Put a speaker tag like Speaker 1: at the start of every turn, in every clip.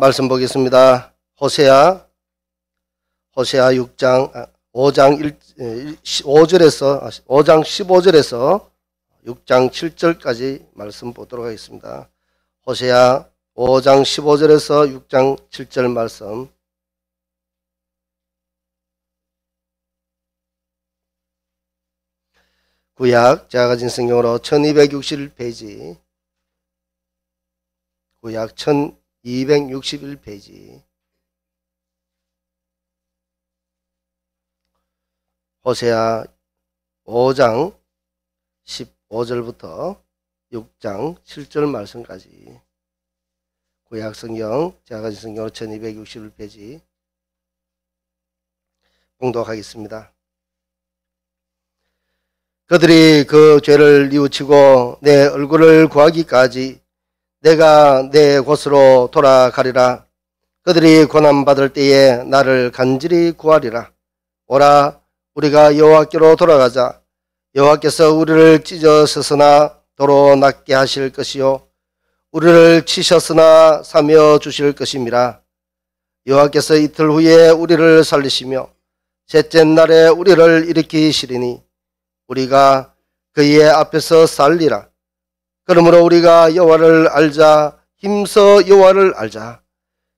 Speaker 1: 말씀 보겠습니다. 호세아 5장 15절에서 6장 7절까지 말씀 보도록 하겠습니다. 호세아 5장 15절에서 6장 7절 말씀. 구약 제가 가진 성경으로 1261페이지, 구약 1261페이지, 호세아 5장 15절부터 6장 7절 말씀까지, 구약 성경 제가 가진 성경으로 1261페이지 봉독하겠습니다. 그들이 그 죄를 뉘우치고 내 얼굴을 구하기까지 내가 내 곳으로 돌아가리라. 그들이 고난받을 때에 나를 간절히 구하리라. 오라, 우리가 여호와께로 돌아가자. 여호와께서 우리를 찢으셨으나 도로 낫게 하실 것이요, 우리를 치셨으나 사며 주실 것임이라. 여호와께서 이틀 후에 우리를 살리시며 셋째 날에 우리를 일으키시리니 우리가 그의 앞에서 살리라. 그러므로 우리가 여호와를 알자. 힘써 여호와를 알자.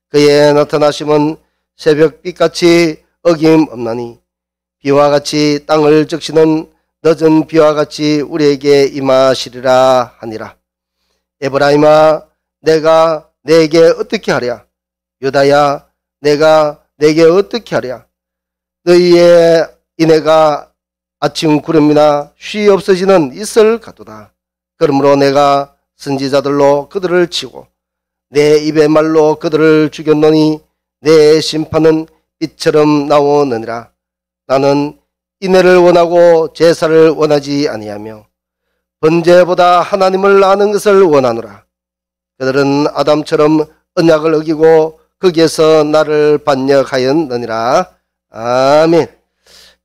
Speaker 1: 그의 나타나심은 새벽빛같이 어김없나니 비와 같이 땅을 적시는 늦은 비와 같이 우리에게 임하시리라 하니라. 에브라임아, 내가 내게 어떻게 하랴? 유다야, 내가 내게 어떻게 하랴? 너희의 인애가 아침 구름이나 쉬 없어지는 이슬 같도다. 그러므로 내가 선지자들로 그들을 치고 내 입의 말로 그들을 죽였노니 내 심판은 빛처럼 나오느니라. 나는 인애를 원하고 제사를 원하지 아니하며 번제보다 하나님을 아는 것을 원하노라. 그들은 아담처럼 언약을 어기고 거기에서 나를 반역하였느니라. 아멘.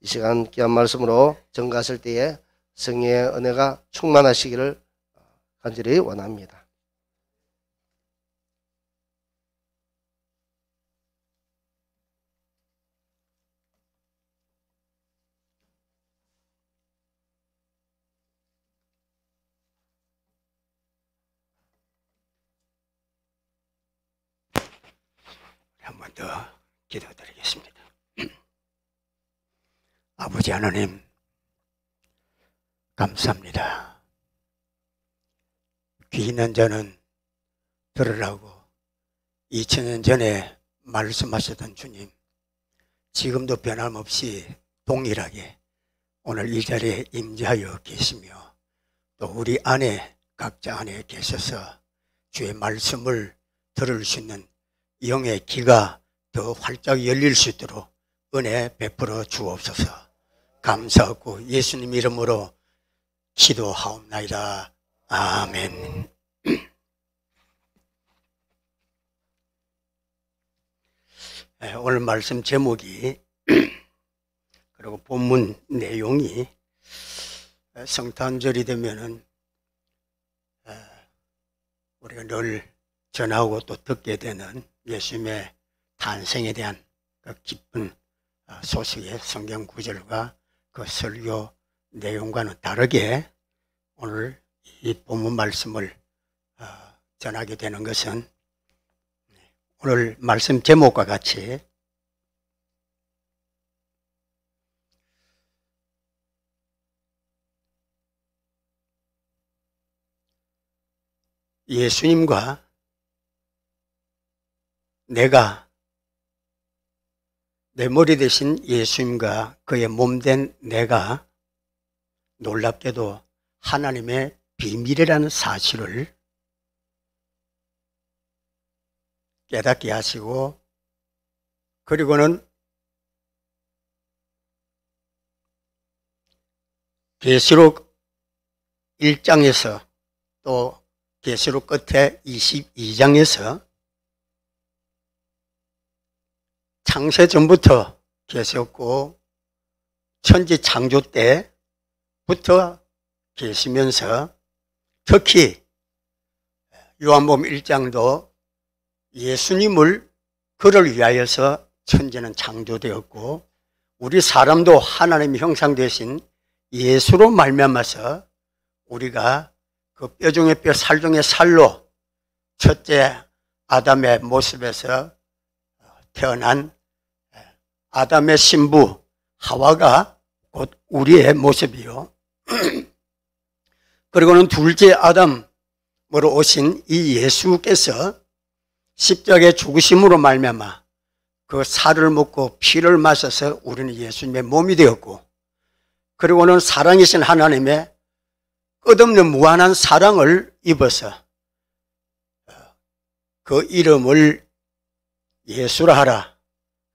Speaker 1: 이 시간 귀한 말씀으로 전가하실 때에 성령의 은혜가 충만하시기를 간절히 원합니다.
Speaker 2: 한 번 더 기도드리겠습니다. 아버지 하나님, 감사합니다. 귀 있는 자는 들으라고 2000년 전에 말씀하셨던 주님, 지금도 변함없이 동일하게 오늘 이 자리에 임재하여 계시며 또 우리 안에 각자 안에 계셔서 주의 말씀을 들을 수 있는 영의 귀가 더 활짝 열릴 수 있도록 은혜 베풀어 주옵소서. 감사하고 예수님 이름으로 기도하옵나이다. 아멘. 오늘 말씀 제목이 그리고 본문 내용이 성탄절이 되면은 우리가 늘 전하고 또 듣게 되는 예수님의 탄생에 대한 그 기쁜 소식의 성경 구절과 그 설교 내용과는 다르게 오늘 이 본문 말씀을 전하게 되는 것은 오늘 말씀 제목과 같이 예수님과 내 머리 대신 예수님과 그의 몸된 내가 놀랍게도 하나님의 비밀이라는 사실을 깨닫게 하시고, 그리고는 계시록 1장에서 또 계시록 끝에 22장에서 창세 전부터 계셨고 천지 창조 때부터 계시면서 특히 요한복음 1장도 예수님을 그를 위하여서 천지는 창조되었고 우리 사람도 하나님의 형상 되신 예수로 말미암아서 우리가 그 뼈 중에 뼈, 살 중에 살로 첫째 아담의 모습에서 태어난 아담의 신부 하와가 곧 우리의 모습이요. 그리고는 둘째 아담으로 오신 이 예수께서 십자가의 죽으심으로 말미암아 그 살을 먹고 피를 마셔서 우리는 예수님의 몸이 되었고, 그리고는 사랑이신 하나님의 끝없는 무한한 사랑을 입어서 그 이름을 예수라 하라.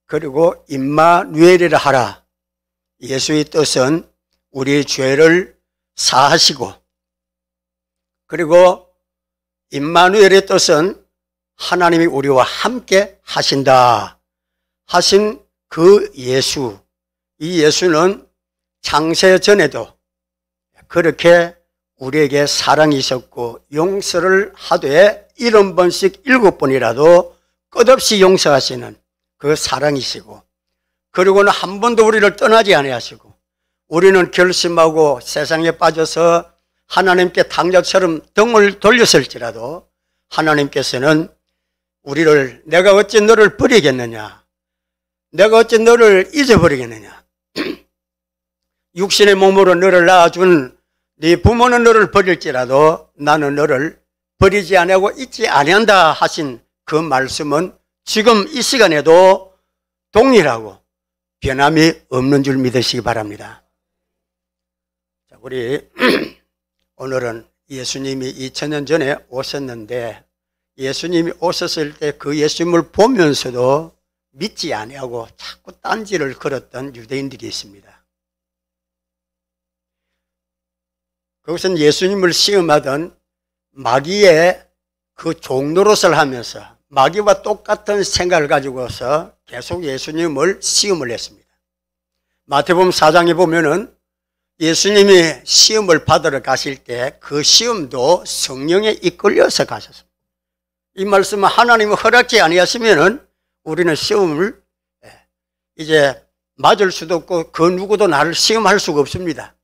Speaker 2: 그리고 임마누엘이라 하라. 예수의 뜻은 우리의 죄를 사하시고, 그리고 임마누엘의 뜻은 하나님이 우리와 함께 하신다 하신 그 예수, 이 예수는 창세 전에도 그렇게 우리에게 사랑이 있었고 용서를 하되 70번씩 7번이라도 끝없이 용서하시는 그 사랑이시고, 그리고는 한 번도 우리를 떠나지 아니하시고 우리는 결심하고 세상에 빠져서 하나님께 당자처럼 등을 돌렸을지라도 하나님께서는 우리를 내가 어찌 너를 버리겠느냐, 내가 어찌 너를 잊어버리겠느냐, 육신의 몸으로 너를 낳아준 네 부모는 너를 버릴지라도 나는 너를 버리지 아니하고 잊지 아니한다 하신 그 말씀은 지금 이 시간에도 동일하고 변함이 없는 줄 믿으시기 바랍니다. 자, 우리 오늘은 예수님이 2000년 전에 오셨는데 예수님이 오셨을 때 그 예수님을 보면서도 믿지 아니하고 자꾸 딴지를 걸었던 유대인들이 있습니다. 그것은 예수님을 시험하던 마귀의 그 종노릇을 하면서 마귀와 똑같은 생각을 가지고서 계속 예수님을 시험을 했습니다. 마태복음 4장에 보면은 예수님이 시험을 받으러 가실 때 그 시험도 성령에 이끌려서 가셨습니다. 이 말씀은 하나님은 허락지 아니하시면은 우리는 시험을 이제 맞을 수도 없고 그 누구도 나를 시험할 수가 없습니다.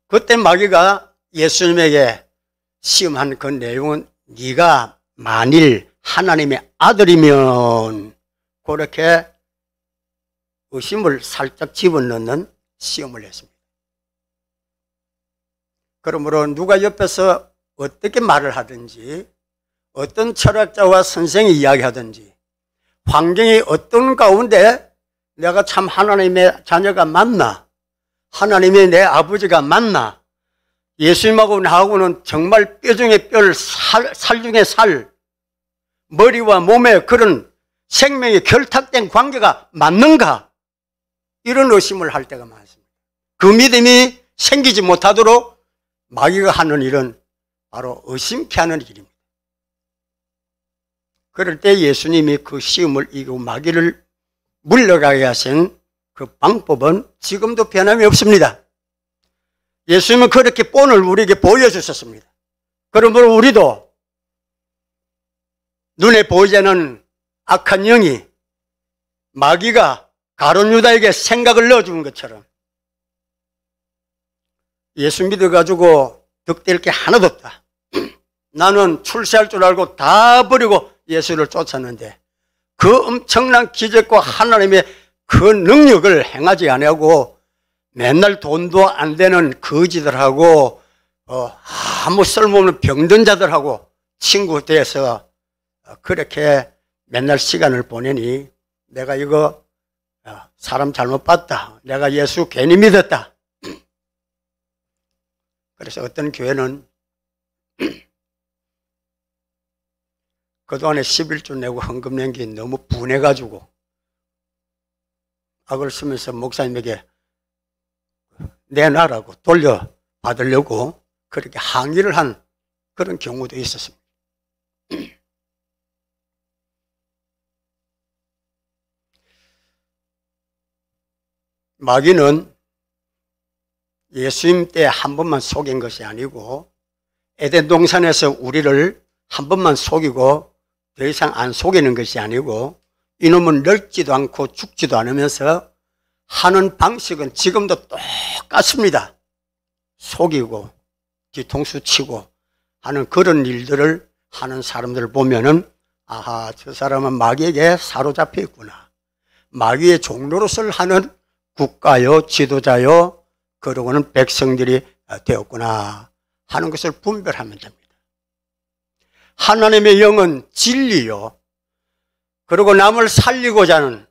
Speaker 2: 그때 마귀가 예수님에게 시험한 그 내용은 네가 만일 하나님의 아들이면, 그렇게 의심을 살짝 집어넣는 시험을 했습니다. 그러므로 누가 옆에서 어떻게 말을 하든지, 어떤 철학자와 선생이 이야기하든지, 환경이 어떤 가운데 내가 참 하나님의 자녀가 맞나, 하나님의 내 아버지가 맞나, 예수님하고 나하고는 정말 뼈 중에 뼈를 살 중에 살, 머리와 몸에 그런 생명이 결탁된 관계가 맞는가, 이런 의심을 할 때가 많습니다. 그 믿음이 생기지 못하도록 마귀가 하는 일은 바로 의심케 하는 일입니다. 그럴 때 예수님이 그 시험을 이기고 마귀를 물러가게 하신 그 방법은 지금도 변함이 없습니다. 예수님은 그렇게 본을 우리에게 보여주셨습니다. 그러므로 우리도 눈에 보이지 않는 악한 영이 마귀가 가룟 유다에게 생각을 넣어준 것처럼 예수 믿어가지고 득될 게 하나도 없다. 나는 출세할 줄 알고 다 버리고 예수를 쫓았는데 그 엄청난 기적과 하나님의 그 능력을 행하지 아니하고 맨날 돈도 안 되는 거지들하고 아무 쓸모없는 병든 자들하고 친구 돼서 그렇게 맨날 시간을 보내니 내가 이거 사람 잘못 봤다, 내가 예수 괜히 믿었다. 그래서 어떤 교회는 그동안에 11조 내고 헌금 낸 게 너무 분해가지고 악을 쓰면서 목사님에게 내놔라고 돌려받으려고 그렇게 항의를 한 그런 경우도 있었습니다. 마귀는 예수님 때 한 번만 속인 것이 아니고 에덴 동산에서 우리를 한 번만 속이고 더 이상 안 속이는 것이 아니고 이놈은 늙지도 않고 죽지도 않으면서 하는 방식은 지금도 똑같습니다. 속이고 뒤통수 치고 하는 그런 일들을 하는 사람들을 보면은 아하, 저 사람은 마귀에게 사로잡혀 있구나. 마귀의 종로릇을 하는 국가요, 지도자요, 그러고는 백성들이 되었구나 하는 것을 분별하면 됩니다. 하나님의 영은 진리요, 그리고 남을 살리고자 하는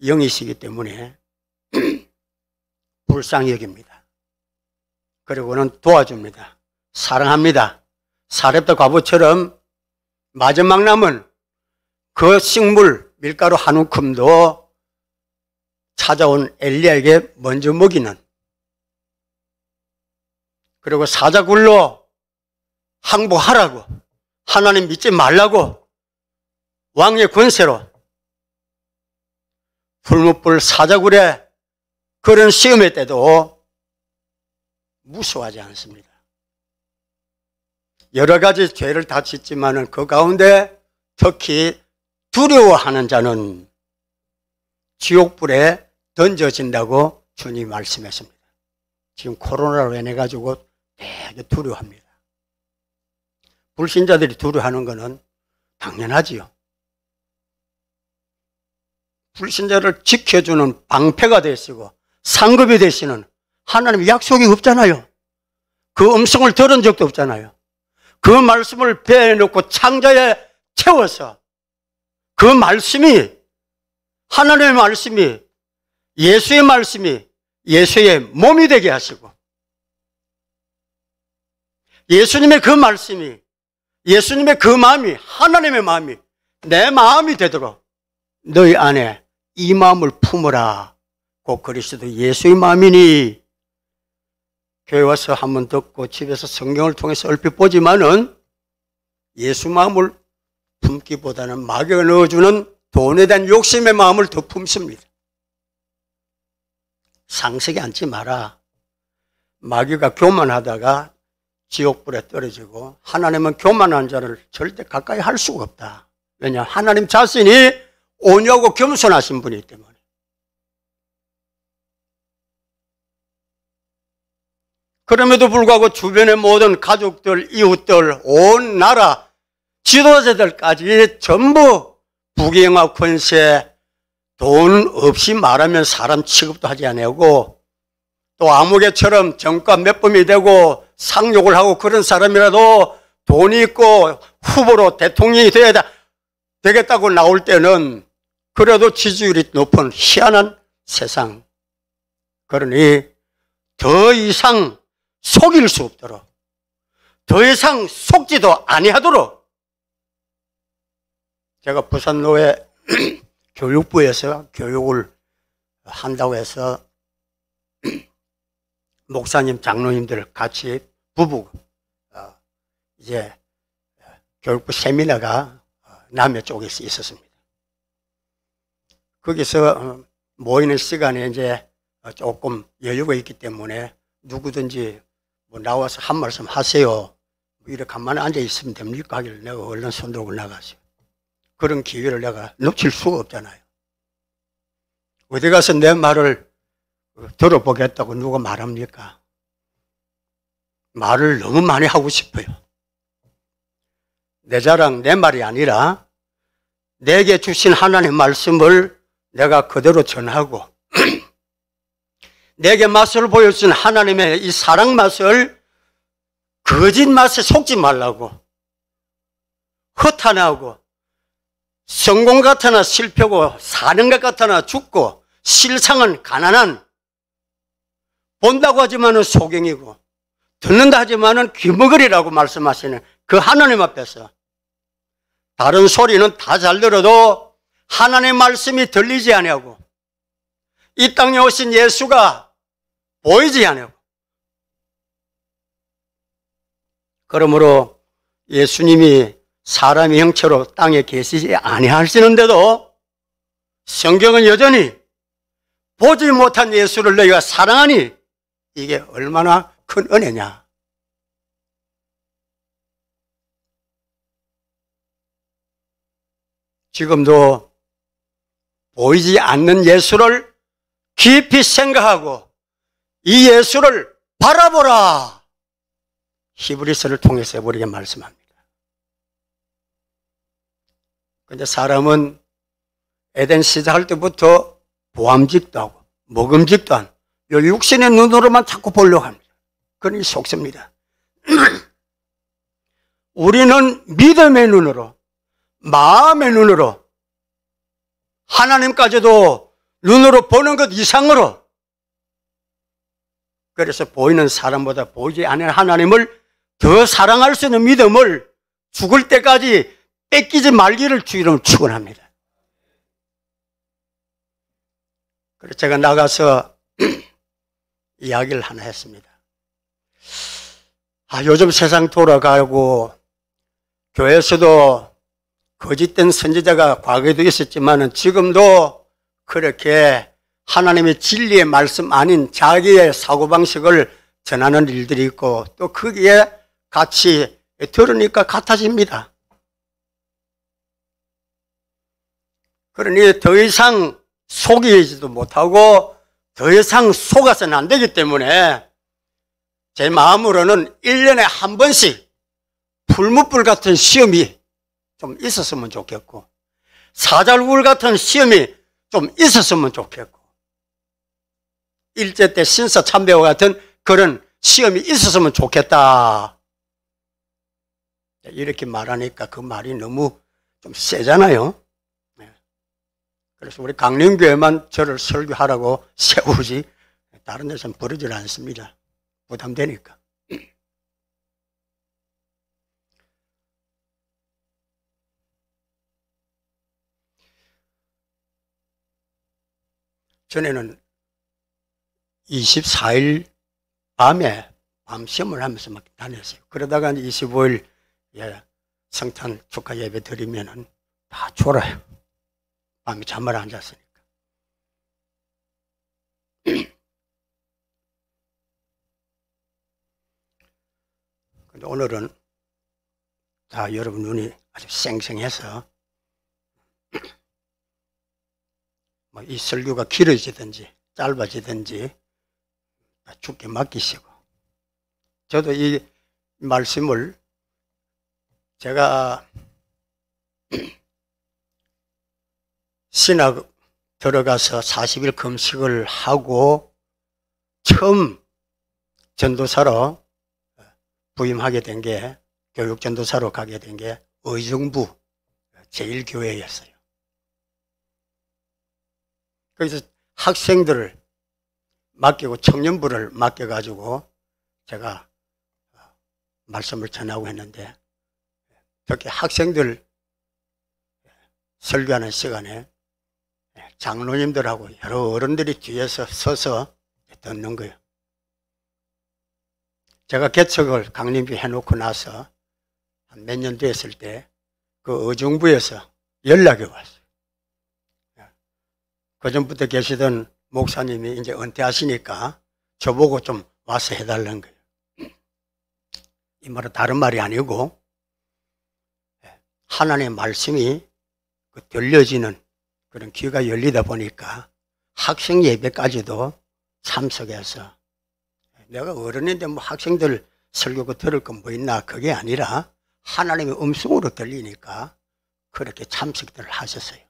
Speaker 2: 영이시기 때문에 불쌍히 여깁니다. 그리고는 도와줍니다. 사랑합니다. 사렙다 과부처럼 마지막 남은 그 식물 밀가루 한 움큼도 찾아온 엘리야에게 먼저 먹이는, 그리고 사자굴로 항복하라고, 하나님 믿지 말라고 왕의 권세로 불못불 사자굴에 그런 시험의 때도 무서워하지 않습니다. 여러 가지 죄를 다 짓지만은 그 가운데 특히 두려워하는 자는 지옥불에 던져진다고 주님이 말씀했습니다. 지금 코로나로 인해 가지고 되게 두려워합니다. 불신자들이 두려워하는 것은 당연하지요. 불신자를 지켜주는 방패가 되시고 상급이 되시는 하나님의 약속이 없잖아요. 그 음성을 들은 적도 없잖아요. 그 말씀을 배에 넣고 창자에 채워서 그 말씀이, 하나님의 말씀이, 예수의 말씀이 예수의 몸이 되게 하시고, 예수님의 그 말씀이, 예수님의 그 마음이, 하나님의 마음이 내 마음이 되도록 너희 안에 이 마음을 품으라. 곧 그리스도 예수의 마음이니. 교회 와서 한번 듣고 집에서 성경을 통해서 얼핏 보지만은 예수 마음을 품기보다는 마귀가 넣어주는 돈에 대한 욕심의 마음을 더 품습니다. 상식에 앉지 마라. 마귀가 교만하다가 지옥불에 떨어지고, 하나님은 교만한 자를 절대 가까이 할 수가 없다. 왜냐? 하나님 자신이 온유하고 겸손하신 분이기 때문에. 그럼에도 불구하고 주변의 모든 가족들, 이웃들, 온 나라 지도자들까지 전부 부귀영화 권세, 돈 없이 말하면 사람 취급도 하지 않고, 또 아무개처럼 정가 몇 범이 되고 상욕을 하고 그런 사람이라도 돈이 있고 후보로 대통령이 되겠다고 나올 때는 그래도 지지율이 높은 희한한 세상. 그러니 더 이상 속일 수 없도록, 더 이상 속지도 아니하도록, 제가 부산노회 교육부에서 교육을 한다고 해서 목사님, 장로님들 같이 부부 이제 교육부 세미나가 남해 쪽에 있었습니다. 거기서 모이는 시간에 이제 조금 여유가 있기 때문에 누구든지 뭐 나와서 한 말씀 하세요. 이렇게 가만히 앉아 있으면 됩니까? 하길래 내가 얼른 손 들고 나가죠. 그런 기회를 내가 놓칠 수가 없잖아요. 어디 가서 내 말을 들어보겠다고 누가 말합니까? 말을 너무 많이 하고 싶어요. 내 자랑, 내 말이 아니라 내게 주신 하나님의 말씀을 내가 그대로 전하고 내게 맛을 보여준 하나님의 이 사랑 맛을 거짓 맛에 속지 말라고, 허탄하고 성공 같으나 실패고 사는 것 같으나 죽고 실상은 가난한, 본다고 하지만은 소경이고 듣는다 하지만은 귀머거리라고 말씀하시는 그 하나님 앞에서 다른 소리는 다 잘 들어도 하나님의 말씀이 들리지 아니하고 이 땅에 오신 예수가 보이지 아니하고, 그러므로 예수님이 사람의 형체로 땅에 계시지 아니하시는데도 성경은 여전히 보지 못한 예수를 너희가 사랑하니 이게 얼마나 큰 은혜냐. 지금도 보이지 않는 예수를 깊이 생각하고 이 예수를 바라보라. 히브리서를 통해서 우리에게 말씀합니다. 그런데 사람은 에덴 시작할 때부터 보암직도 하고 먹음직도 한 이 육신의 눈으로만 자꾸 보려고 합니다. 그러니 속습니다. 우리는 믿음의 눈으로, 마음의 눈으로, 하나님까지도 눈으로 보는 것 이상으로, 그래서 보이는 사람보다 보이지 않는 하나님을 더 사랑할 수 있는 믿음을 죽을 때까지 뺏기지 말기를 주 이름으로 축원합니다. 그래서 제가 나가서 이야기를 하나 했습니다. 요즘 세상 돌아가고 교회에서도 거짓된 선지자가 과거에도 있었지만 지금도 그렇게 하나님의 진리의 말씀 아닌 자기의 사고방식을 전하는 일들이 있고 또 거기에 같이 들으니까 같아집니다. 그러니 더 이상 속이지도 못하고 더 이상 속아서는 안 되기 때문에 제 마음으로는 1년에 한 번씩 풀무불 같은 시험이 좀 있었으면 좋겠고 사절굴 같은 시험이 좀 있었으면 좋겠고 일제 때 신사참배와 같은 그런 시험이 있었으면 좋겠다. 이렇게 말하니까 그 말이 너무 좀 세잖아요. 그래서 우리 강림교회만 저를 설교하라고 세우지 다른 데서는 부르질 않습니다. 부담되니까. 전에는 24일 밤에 밤시험을 하면서 막 다녔어요. 그러다가 25일 성탄 축하 예배 드리면은 다 졸아요. 밤에 잠을 안 잤으니까. 근데 오늘은 다 여러분 눈이 아주 쌩쌩해서 이 설교가 길어지든지 짧아지든지 주께 맡기시고 저도 이 말씀을 제가 신학 들어가서 40일 금식을 하고 처음 전도사로 부임하게 된 게 교육전도사로 가게 된 게 의정부 제1교회였어요. 거기서 학생들을 맡기고 청년부를 맡겨가지고 제가 말씀을 전하고 했는데 특히 학생들 설교하는 시간에 장로님들하고 여러 어른들이 뒤에서 서서 듣는 거예요. 제가 개척을 강림교회 해놓고 나서 한 몇 년 됐을 때 그 의정부에서 연락이 왔어요. 그전부터 계시던 목사님이 이제 은퇴하시니까 저보고 좀 와서 해달라는 거예요. 이 말은 다른 말이 아니고 하나님의 말씀이 들려지는 그런 귀가 열리다 보니까 학생 예배까지도 참석해서 내가 어른인데 뭐 학생들 설교가 들을 건 뭐 있나 그게 아니라 하나님의 음성으로 들리니까 그렇게 참석들 하셨어요.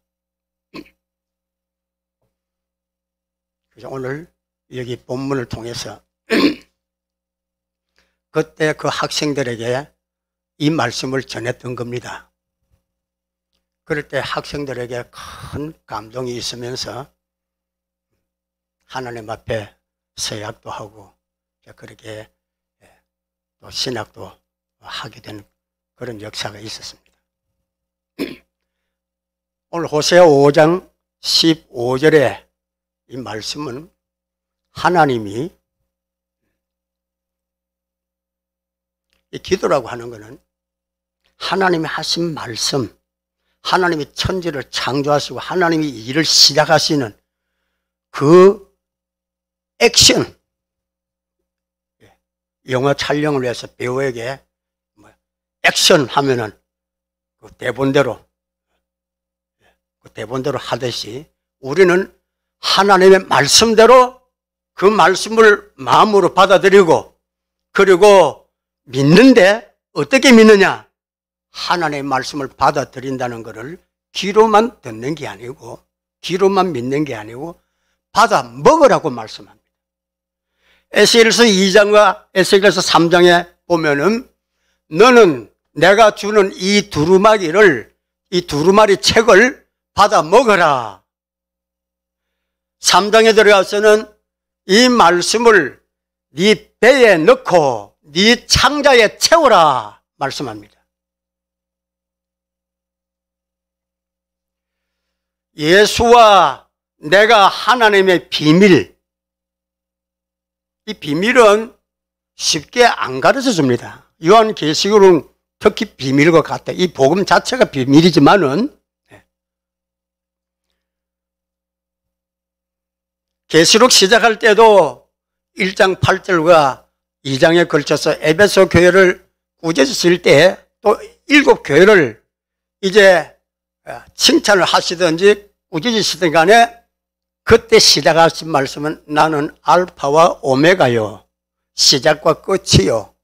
Speaker 2: 그래서 오늘 여기 본문을 통해서 그때 그 학생들에게 이 말씀을 전했던 겁니다. 그럴 때 학생들에게 큰 감동이 있으면서 하나님 앞에 서약도 하고 그렇게 또 신학도 하게 된 그런 역사가 있었습니다. 오늘 호세아 5장 15절에 이 말씀은 하나님이 이 기도라고 하는 것은 하나님이 하신 말씀, 하나님이 천지를 창조하시고 하나님이 일을 시작하시는 그 액션, 영화 촬영을 위해서 배우에게 액션 하면은 그 대본대로 대본대로 하듯이 우리는 하나님의 말씀대로 그 말씀을 마음으로 받아들이고 그리고 믿는데 어떻게 믿느냐? 하나님의 말씀을 받아들인다는 것을 귀로만 듣는 게 아니고 귀로만 믿는 게 아니고 받아 먹으라고 말씀합니다. 에스겔서 2장과 에스겔서 3장에 보면은 너는 내가 주는 이 두루마리 책을 받아 먹어라. 3장에 들어가서는 이 말씀을 네 배에 넣고 네 창자에 채우라 말씀합니다. 예수와 내가 하나님의 비밀, 이 비밀은 쉽게 안 가르쳐 줍니다. 요한계시록은 특히 비밀과 같아. 이 복음 자체가 비밀이지만은 계시록 시작할 때도 1장 8절과 2장에 걸쳐서 에베소 교회를 꾸짖으실 때 또 7교회를 이제 칭찬을 하시든지 꾸짖으시든 간에 그때 시작하신 말씀은 나는 알파와 오메가요, 시작과 끝이요,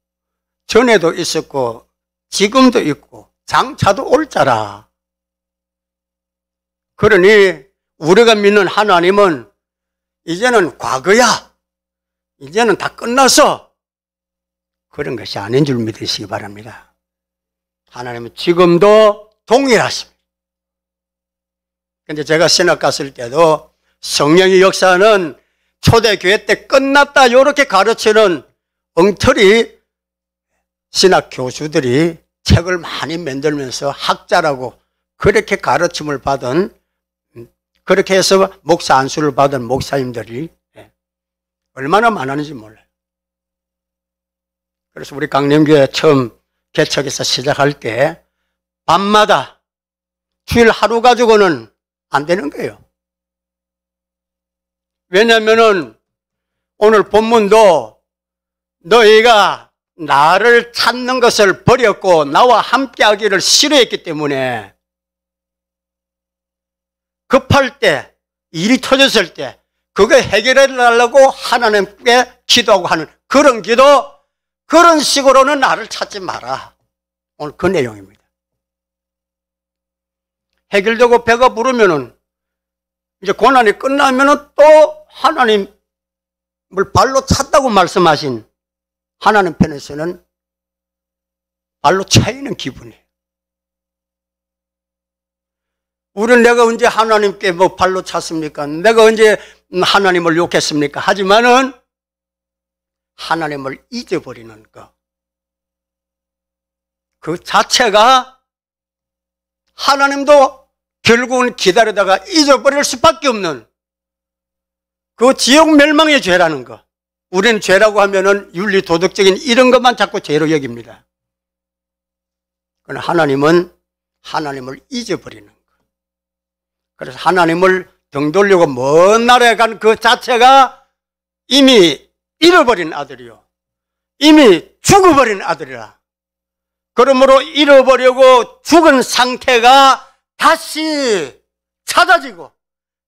Speaker 2: 전에도 있었고 지금도 있고 장차도 올 자라. 그러니 우리가 믿는 하나님은 이제는 과거야, 이제는 다 끝났어, 그런 것이 아닌 줄 믿으시기 바랍니다. 하나님은 지금도 동일하십니다. 근데 제가 신학 갔을 때도 성령의 역사는 초대교회 때 끝났다 이렇게 가르치는 엉터리 신학 교수들이 책을 많이 만들면서 학자라고 그렇게 가르침을 받은, 그렇게 해서 목사 안수를 받은 목사님들이 얼마나 많았는지 몰라요. 그래서 우리 강림교회 처음 개척해서 시작할 때 밤마다 주일 하루 가지고는 안 되는 거예요. 왜냐하면 오늘 본문도 너희가 나를 찾는 것을 버렸고 나와 함께하기를 싫어했기 때문에 급할 때, 일이 터졌을 때 그거 해결해 달라고 하나님께 기도하고 하는 그런 기도, 그런 식으로는 나를 찾지 마라. 오늘 그 내용입니다. 해결되고 배가 부르면은 이제 고난이 끝나면은 또 하나님을 발로 찼다고 말씀하신 하나님 편에서는 발로 차이는 기분이에요. 우리는 내가 언제 하나님께 뭐 발로 찼습니까? 내가 언제 하나님을 욕했습니까? 하지만은 하나님을 잊어버리는 것, 그 자체가 하나님도 결국은 기다리다가 잊어버릴 수밖에 없는 그 지옥 멸망의 죄라는 것. 우리는 죄라고 하면은 윤리 도덕적인 이런 것만 자꾸 죄로 여깁니다. 그러나 하나님은 하나님을 잊어버리는 것. 그래서 하나님을 등 돌리고 먼 나라에 간 그 자체가 이미 잃어버린 아들이요, 이미 죽어버린 아들이라. 그러므로 잃어버리고 죽은 상태가 다시 찾아지고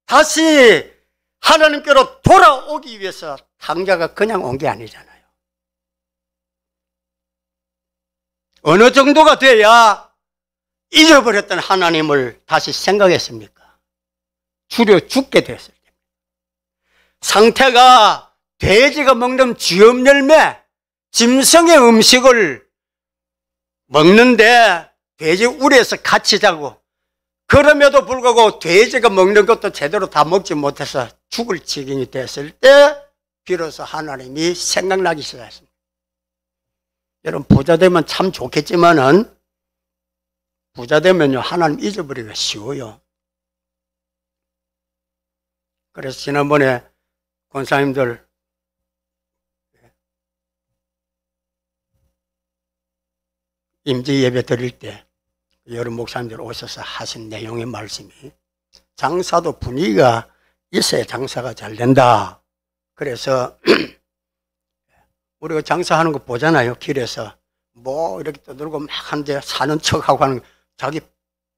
Speaker 2: 다시 하나님께로 돌아오기 위해서 당자가 그냥 온 게 아니잖아요. 어느 정도가 돼야 잊어버렸던 하나님을 다시 생각했습니까? 주려 죽게 됐을 때. 상태가 돼지가 먹는 쥐염 열매, 짐승의 음식을 먹는데 돼지 우리에서 같이 자고, 그럼에도 불구하고 돼지가 먹는 것도 제대로 다 먹지 못해서 죽을 지경이 됐을 때 비로소 하나님이 생각나기 시작했습니다. 여러분, 부자 되면 참 좋겠지만은 부자 되면요 하나님 잊어버리기가 쉬워요. 그래서 지난번에 권사님들 임지 예배 드릴 때 여러 목사님들 오셔서 하신 내용의 말씀이, 장사도 분위기가 있어야 장사가 잘 된다. 그래서 우리가 장사하는 거 보잖아요. 길에서 뭐 이렇게 떠들고 막 한데 사는 척하고 하는, 자기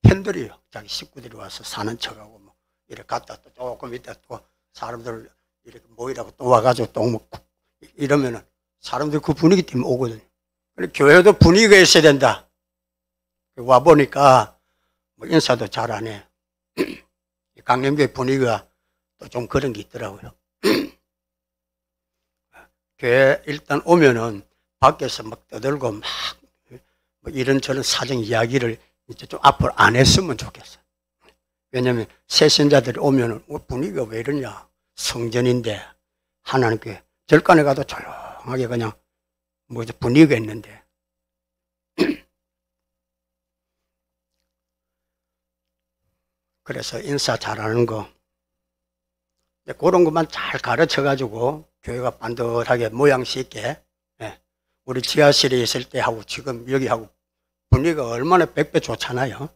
Speaker 2: 팬들이요. 자기 식구들이 와서 사는 척하고 뭐 이렇게 갔다 또 조금 있다 또 사람들 이렇게 모이라고 또 와가지고 또 먹고 이러면은 사람들 그 분위기 때문에 오거든요. 교회도 분위기가 있어야 된다. 와 보니까 뭐 인사도 잘 안 해. 강림교회 분위기가 또 좀 그런 게 있더라고요. 교회 일단 오면은 밖에서 막 떠들고 막 뭐 이런저런 사정 이야기를 이제 좀 앞으로 안 했으면 좋겠어요. 왜냐하면 새 신자들이 오면은 분위기가 왜 이러냐. 성전인데 하나님께 절간에 가도 조용하게 그냥 뭐 분위기가 있는데 그래서 인사 잘하는 거 그런 것만 잘 가르쳐가지고 교회가 반듯하게 모양새 있게 우리 지하실에 있을 때 하고 지금 여기 하고 분위기가 얼마나 100배 좋잖아요.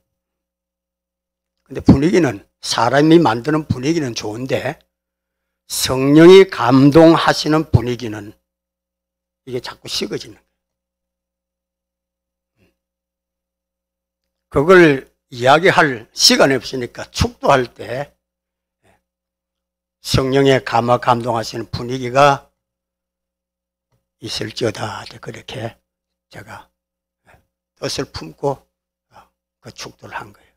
Speaker 2: 근데 분위기는 사람이 만드는 분위기는 좋은데 성령이 감동하시는 분위기는 이게 자꾸 식어지는 거예요. 그걸 이야기할 시간이 없으니까 축도할 때 성령의 감동하시는 분위기가 있을지어다. 그렇게 제가 뜻을 품고 그 축도를 한 거예요.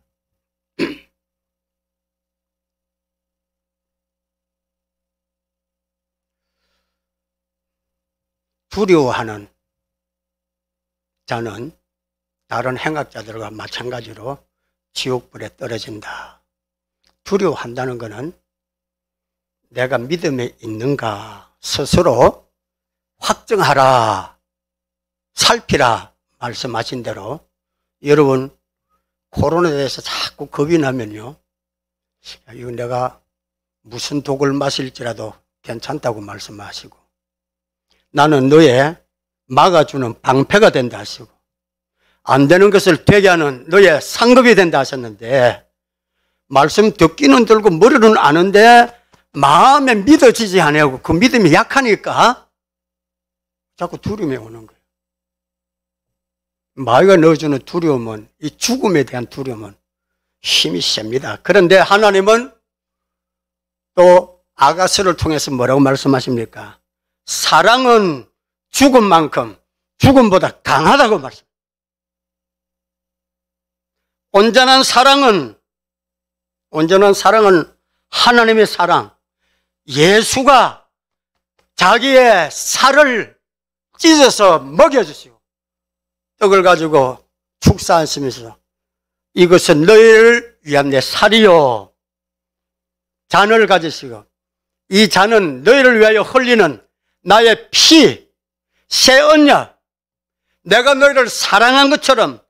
Speaker 2: 두려워하는 자는 다른 행악자들과 마찬가지로 지옥불에 떨어진다. 두려워한다는 것은 내가 믿음에 있는가 스스로 확정하라, 살피라 말씀하신 대로 여러분 코로나에 대해서 자꾸 겁이 나면요, 이거 내가 무슨 독을 마실지라도 괜찮다고 말씀하시고 나는 너의 막아주는 방패가 된다 하시고 안 되는 것을 되게 하는 너의 상급이 된다 하셨는데 말씀 듣기는 들고 머리는 아는데 마음에 믿어지지 않고 그 믿음이 약하니까 자꾸 두려움이 오는 거예요. 마귀가 넣어주는 두려움은 이 죽음에 대한 두려움은 힘이 셉니다. 그런데 하나님은 또 아가스를 통해서 뭐라고 말씀하십니까? 사랑은 죽음만큼 죽음보다 강하다고 말씀합니다. 온전한 사랑은 하나님의 사랑. 예수가 자기의 살을 찢어서 먹여주시고 떡을 가지고 축사하시면서 이것은 너희를 위한 내 살이요. 잔을 가지시고 이 잔은 너희를 위하여 흘리는 나의 피, 새 언약. 내가 너희를 사랑한 것처럼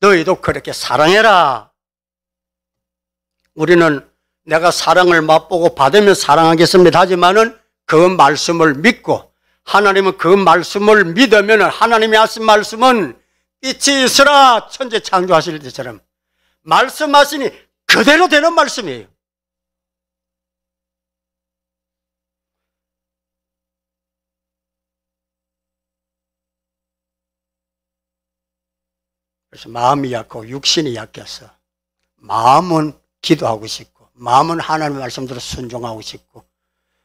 Speaker 2: 너희도 그렇게 사랑해라. 우리는 내가 사랑을 맛보고 받으면 사랑하겠습니다 하지만은 그 말씀을 믿고 하나님은 그 말씀을 믿으면 하나님이 하신 말씀은 빛이 있으라 천재 창조하실 때처럼 말씀하시니 그대로 되는 말씀이에요. 그래서 마음이 약하고 육신이 약해서 마음은 기도하고 싶고 마음은 하나님의 말씀대로 순종하고 싶고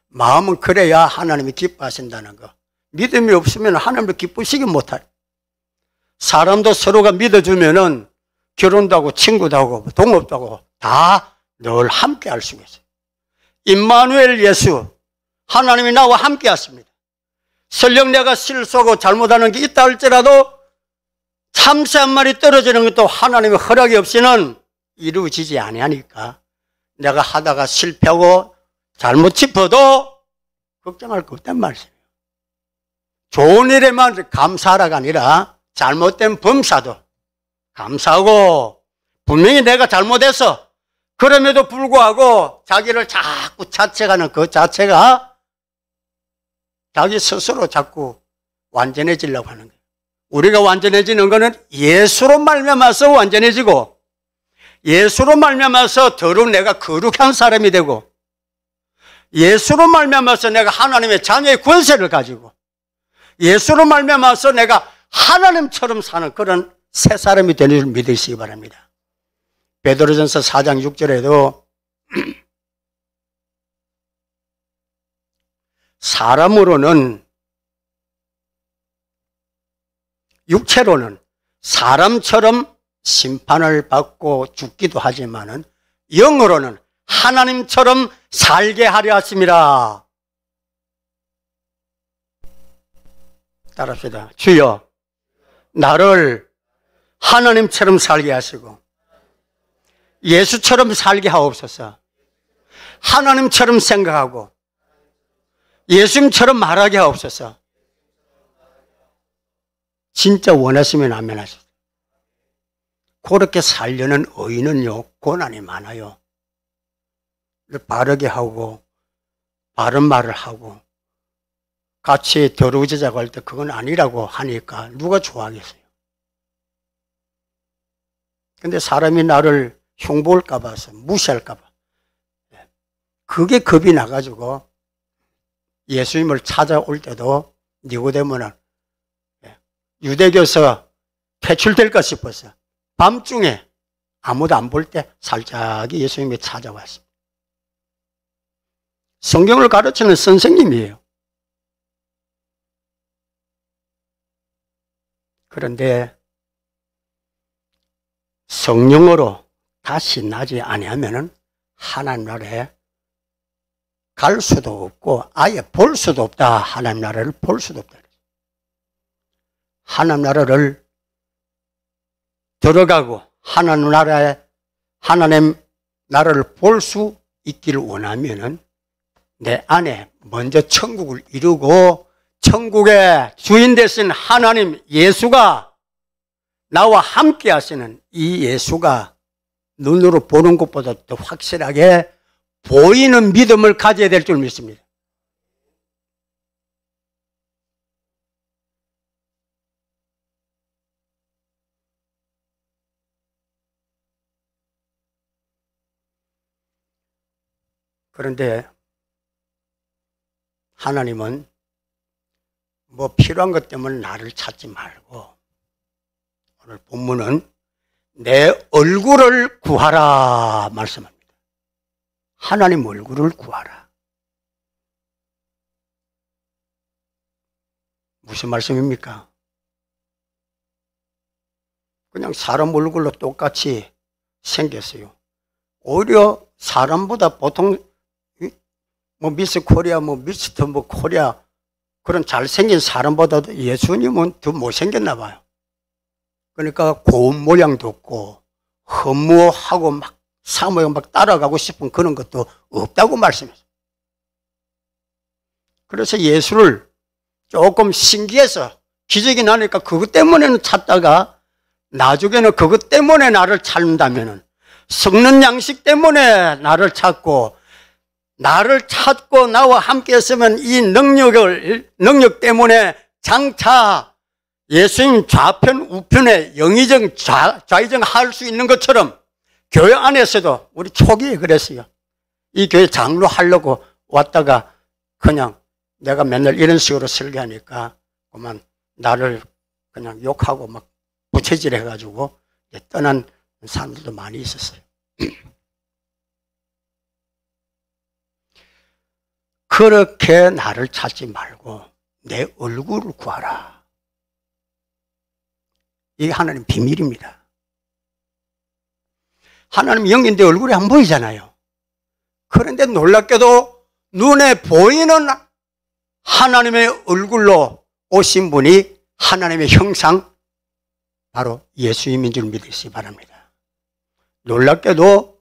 Speaker 2: 마음은 그래야 하나님이 기뻐하신다는 거. 믿음이 없으면 하나님을 기쁘시기 못할. 사람도 서로가 믿어주면은 결혼도 하고 친구도 하고 동업도 하고 다 늘 함께 할 수가 있어요. 임마누엘 예수, 하나님이 나와 함께 하십니다. 설령 내가 실수하고 잘못하는 게 있다 할지라도 참새 한 마리 떨어지는 것도 하나님의 허락이 없이는 이루어지지 아니하니까 내가 하다가 실패하고 잘못 짚어도 걱정할 거 없단 말이에요. 좋은 일에만 감사하라가 아니라 잘못된 범사도 감사하고 분명히 내가 잘못해서 그럼에도 불구하고 자기를 자꾸 자책하는 그 자체가 자기 스스로 자꾸 완전해지려고 하는 거예요. 우리가 완전해지는 것은 예수로 말미암아서 완전해지고 예수로 말미암아서 더러운 내가 거룩한 사람이 되고 예수로 말미암아서 내가 하나님의 자녀의 권세를 가지고 예수로 말미암아서 내가 하나님처럼 사는 그런 새 사람이 되는 줄 믿으시기 바랍니다. 베드로전서 4장 6절에도 사람으로는, 육체로는 사람처럼 심판을 받고 죽기도 하지만은 영으로는 하나님처럼 살게 하려 하심이라. 따라합시다. 주여, 나를 하나님처럼 살게 하시고 예수처럼 살게 하옵소서. 하나님처럼 생각하고 예수님처럼 말하게 하옵소서. 진짜 원하시면 아멘 하십시오. 그렇게 살려는 의인은요, 고난이 많아요. 바르게 하고 바른 말을 하고 같이 더러워지자고 할 때 그건 아니라고 하니까 누가 좋아하겠어요? 근데 사람이 나를 흉보할까 봐서, 무시할까 봐, 그게 겁이 나가지고 예수님을 찾아올 때도 니고데모는 유대교에서 퇴출될까 싶어서 밤중에 아무도 안 볼 때 살짝이 예수님이 찾아왔습니다. 성경을 가르치는 선생님이에요. 그런데 성령으로 다시 나지 아니하면은 하나님 나라에 갈 수도 없고 아예 볼 수도 없다. 하나님 나라를 볼 수도 없다. 하나님 나라를 들어가고 하나님 나라를 볼 수 있기를 원하면은 내 안에 먼저 천국을 이루고 천국의 주인 되신 하나님 예수가, 나와 함께 하시는 이 예수가 눈으로 보는 것보다 더 확실하게 보이는 믿음을 가져야 될 줄 믿습니다. 그런데 하나님은 뭐 필요한 것 때문에 나를 찾지 말고 오늘 본문은 내 얼굴을 구하라 말씀합니다. 하나님 얼굴을 구하라. 무슨 말씀입니까? 그냥 사람 얼굴로 똑같이 생겼어요. 오히려 사람보다 보통 뭐 미스 코리아, 뭐 미스터 뭐 코리아 그런 잘생긴 사람보다도 예수님은 더 못생겼나 봐요. 그러니까 고운 모양도 없고 허무하고 막 사모에 막 따라가고 싶은 그런 것도 없다고 말씀했어요. 그래서 예수를 조금 신기해서 기적이 나니까 그것 때문에는 찾다가 나중에는 그것 때문에 나를 찾는다면은 썩는 양식 때문에 나를 찾고 나와 함께 했으면 이 능력 때문에 장차 예수님 좌편 우편에 영의정 좌의정 할 수 있는 것처럼 교회 안에서도 우리 초기에 그랬어요. 이 교회 장로 하려고 왔다가 그냥 내가 맨날 이런 식으로 설교하니까 그만 나를 그냥 욕하고 막 부채질 해가지고 떠난 사람들도 많이 있었어요. 그렇게 나를 찾지 말고 내 얼굴을 구하라. 이게 하나님 비밀입니다. 하나님 영인데 얼굴이 안 보이잖아요. 그런데 놀랍게도 눈에 보이는 하나님의 얼굴로 오신 분이 하나님의 형상, 바로 예수님인 줄 믿으시기 바랍니다. 놀랍게도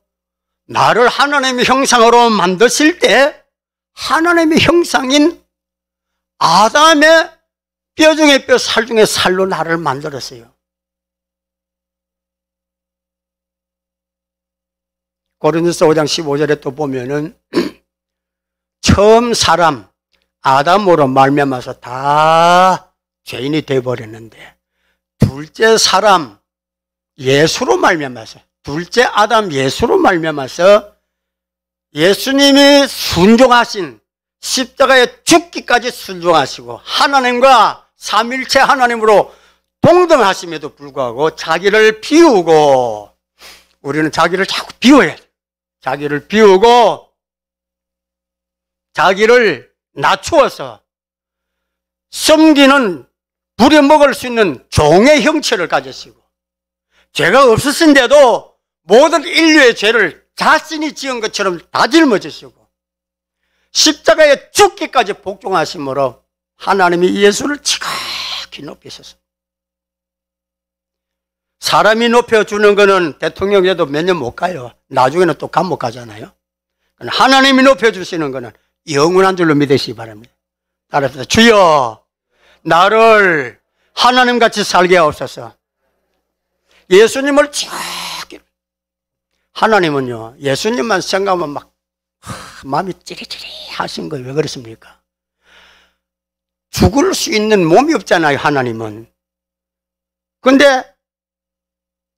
Speaker 2: 나를 하나님의 형상으로 만드실 때 하나님의 형상인 아담의 뼈 중에 뼈, 살 중에 살로 나를 만들었어요. 고린도서 5장 15절에 또 보면은 처음 사람 아담으로 말미암아서 다 죄인이 되어버렸는데 둘째 사람 예수로 말미암아서, 둘째 아담 예수로 말미암아서 예수님이 순종하신 십자가에 죽기까지 순종하시고 하나님과 삼일체 하나님으로 동등하심에도 불구하고 자기를 비우고, 우리는 자기를 자꾸 비워야 돼. 자기를 비우고 자기를 낮추어서 섬기는, 부려먹을 수 있는 종의 형체를 가지시고, 죄가 없으신데도 모든 인류의 죄를 자신이 지은 것처럼 다 짊어지시고 십자가에 죽기까지 복종하심으로 하나님이 예수를 지극히 높이셨습니다. 사람이 높여주는 것은 대통령에도 몇 년 못 가요. 나중에는 또 감옥 가잖아요. 하나님이 높여주시는 것은 영원한 줄로 믿으시기 바랍니다. 따라서 주여 나를 하나님같이 살게 하옵소서. 예수님을 지극히, 하나님은요 예수님만 생각하면 막 마음이 찌릿찌릿 하신 거예요. 왜 그렇습니까? 죽을 수 있는 몸이 없잖아요, 하나님은. 근데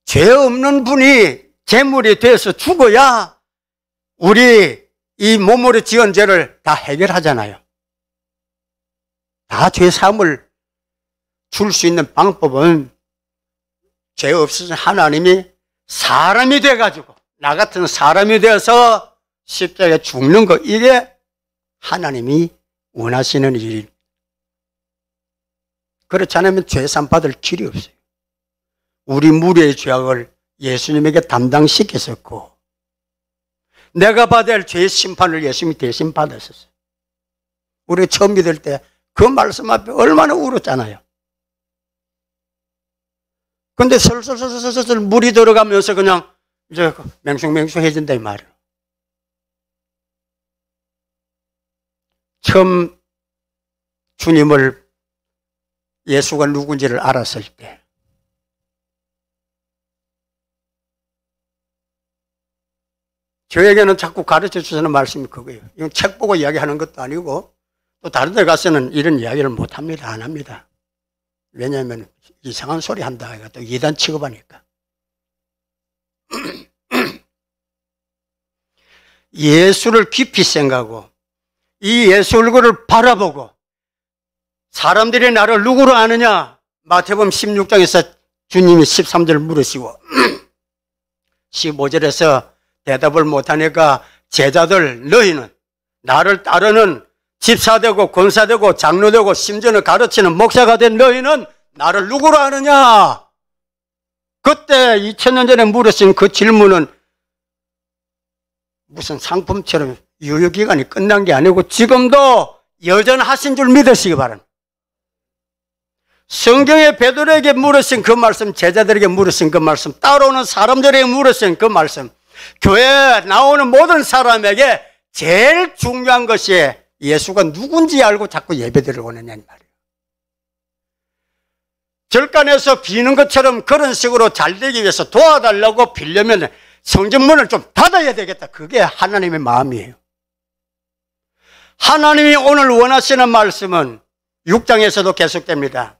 Speaker 2: 죄 없는 분이 제물이 돼서 죽어야 우리 이 몸으로 지은 죄를 다 해결하잖아요. 다 죄 사함을 줄 수 있는 방법은 죄 없으신 하나님이 사람이 돼가지고, 나 같은 사람이 되어서 십자가에 죽는 거, 이게 하나님이 원하시는 일입니다. 그렇지 않으면 죄산 받을 길이 없어요. 우리 무리의 죄악을 예수님에게 담당시켰었고, 내가 받아야 할 죄의 심판을 예수님이 대신 받았었어요. 우리가 처음 믿을 때 그 말씀 앞에 얼마나 울었잖아요. 근데 슬슬슬슬 물이 들어가면서 그냥 이제 맹숭맹숭해진다 이 말이에요. 처음 주님을, 예수가 누군지를 알았을 때 저에게는 자꾸 가르쳐 주시는 말씀이 그거예요. 이건 책 보고 이야기하는 것도 아니고 또 다른 데 가서는 이런 이야기를 못 합니다. 안 합니다. 왜냐하면 이상한 소리 한다 해가 또 이단 취급하니까. 예수를 깊이 생각하고 이 예수 얼굴을 바라보고, 사람들이 나를 누구로 아느냐? 마태복음 16장에서 주님이 13절 물으시고 15절에서 대답을 못하니까 제자들, 너희는 나를 따르는 집사되고 권사되고 장로되고 심지어는 가르치는 목사가 된 너희는 나를 누구로 아느냐? 그때 2000년 전에 물으신 그 질문은 무슨 상품처럼 유효기간이 끝난 게 아니고 지금도 여전하신 줄 믿으시기 바랍니다. 성경에 베드로에게 물으신 그 말씀, 제자들에게 물으신 그 말씀, 따라오는 사람들에게 물으신 그 말씀, 교회에 나오는 모든 사람에게 제일 중요한 것이 예수가 누군지 알고 자꾸 예배드리러 오느냐는 말이에요. 절간에서 비는 것처럼 그런 식으로 잘 되기 위해서 도와달라고 빌려면 성전문을 좀 닫아야 되겠다. 그게 하나님의 마음이에요. 하나님이 오늘 원하시는 말씀은 6장에서도 계속됩니다.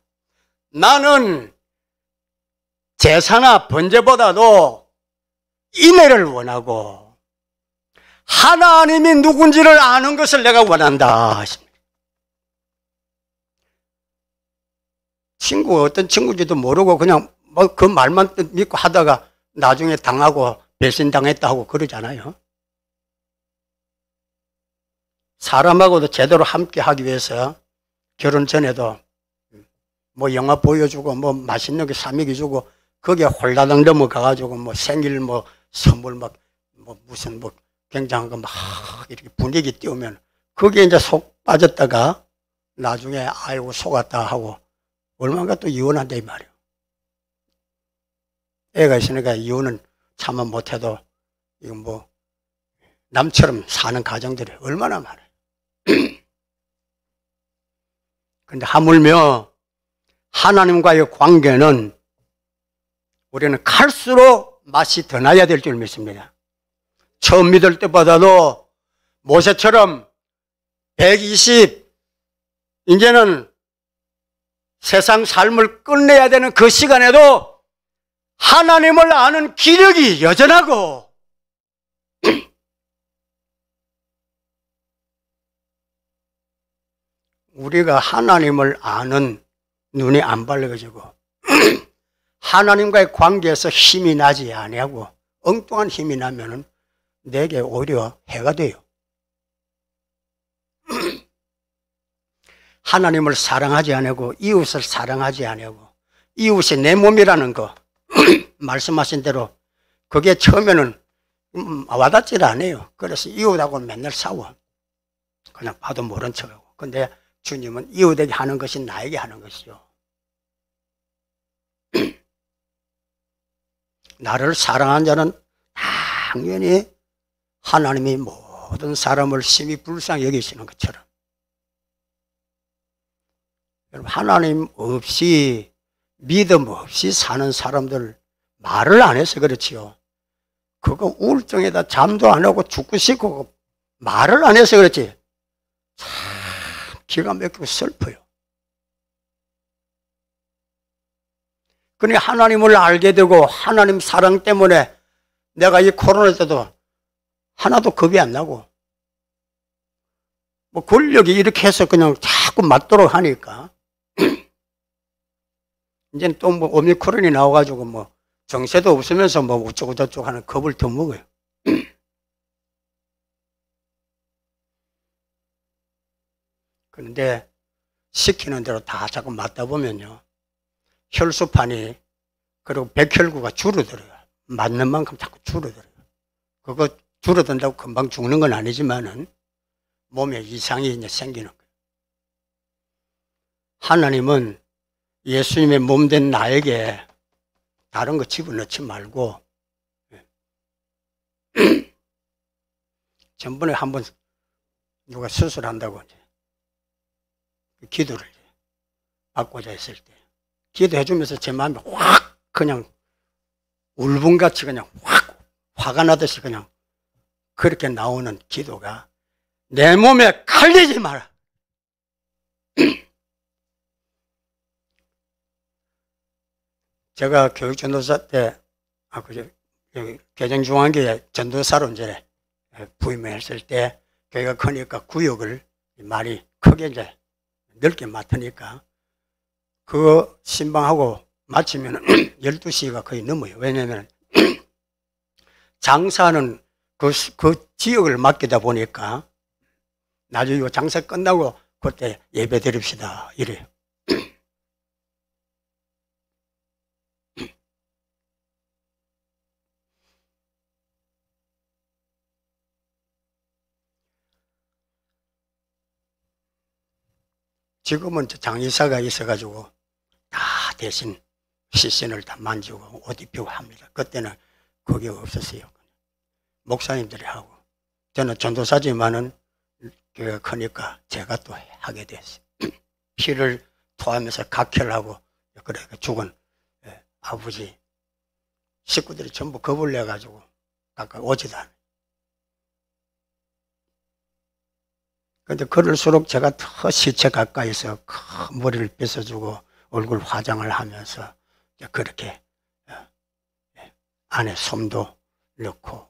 Speaker 2: 나는 제사나 번제보다도 인애를 원하고 하나님이 누군지를 아는 것을 내가 원한다 하십니다. 어떤 친구인지도 모르고 그냥 뭐 그 말만 믿고 하다가 나중에 당하고 배신당했다 하고 그러잖아요. 사람하고도 제대로 함께 하기 위해서 결혼 전에도 뭐 영화 보여주고 뭐 맛있는 게 사먹이 주고 거기에 홀라당 넘어가가지고 뭐 생일 뭐 선물 막 뭐 무슨 뭐 굉장한 거 막 이렇게 분위기 띄우면 거기에 이제 속 빠졌다가 나중에 아이고 속았다 하고 얼마나 또 이혼한다 이 말이에요. 애가 있으니까 이혼은 참아 못해도 이거 뭐 남처럼 사는 가정들이 얼마나 많아요. 근데 하물며 하나님과의 관계는 우리는 갈수록 맛이 더 나야 될 줄 믿습니다. 처음 믿을 때보다도 모세처럼 120, 이제는 세상 삶을 끝내야 되는 그 시간에도 하나님을 아는 기력이 여전하고 우리가 하나님을 아는 눈이 안 밝아지고 하나님과의 관계에서 힘이 나지 아니하고 엉뚱한 힘이 나면은 내게 오히려 해가 돼요. 하나님을 사랑하지 아니하고 이웃을 사랑하지 아니하고 이웃이 내 몸이라는 거 말씀하신 대로 그게 처음에는 와닿질 않아요. 그래서 이웃하고 맨날 싸워. 그냥 봐도 모른 척하고. 근데 주님은 이웃에게 하는 것이 나에게 하는 것이죠. 나를 사랑한 자는 당연히 하나님이 모든 사람을 심히 불쌍히 여기시는 것처럼 여러분, 하나님 없이 믿음 없이 사는 사람들 말을 안 해서 그렇지요. 그거 우울증에다 잠도 안 하고 죽고 싶고 말을 안 해서 그렇지. 참 기가 막히고 슬퍼요. 그러니 하나님을 알게 되고 하나님 사랑 때문에 내가 이 코로나 때도 하나도 겁이 안 나고 뭐 권력이 이렇게 해서 그냥 자꾸 맞도록 하니까 이제는 또 뭐 오미크론이 나와가지고 뭐 정세도 없으면서 뭐 어쩌고 저쩌고 하는 겁을 더 먹어요. 그런데 시키는 대로 다 자꾸 맞다 보면요. 혈소판이 그리고 백혈구가 줄어들어요. 맞는 만큼 자꾸 줄어들어요. 그거 줄어든다고 금방 죽는 건 아니지만은 몸에 이상이 이제 생기는 거예요. 하나님은 예수님의 몸된 나에게 다른 거 집어넣지 말고 전번에 한번 누가 수술한다고 이제 기도를 받고자 했을 때 기도해 주면서 제 마음이 확 그냥 울분같이 그냥 확 화가 나듯이 그냥 그렇게 나오는 기도가 내 몸에 칼리지 마라. 제가 교육전도사 때 개정중앙교회 전도사로 이제 부임했을 때 교회가 크니까 구역을 많이 크게 이제 넓게 맡으니까 그 신방하고 마치면 12시가 거의 넘어요. 왜냐하면 장사는 그 지역을 맡기다 보니까 나중에 장사 끝나고 그때 예배 드립시다 이래요. 지금은 장의사가 있어가지고 다 대신 시신을 다 만지고 옷 입히고 합니다. 그때는 그게 없었어요. 목사님들이 하고 저는 전도사지만은 교회가 크니까 제가 또 하게 됐어요. 피를 토하면서 각혈하고 그래 죽은 아버지 식구들이 전부 겁을 내가지고 가까이 오지도 않아요. 그런데 그럴수록 제가 더 시체 가까이서 큰 머리를 빗어주고 얼굴 화장을 하면서 그렇게 안에 솜도 넣고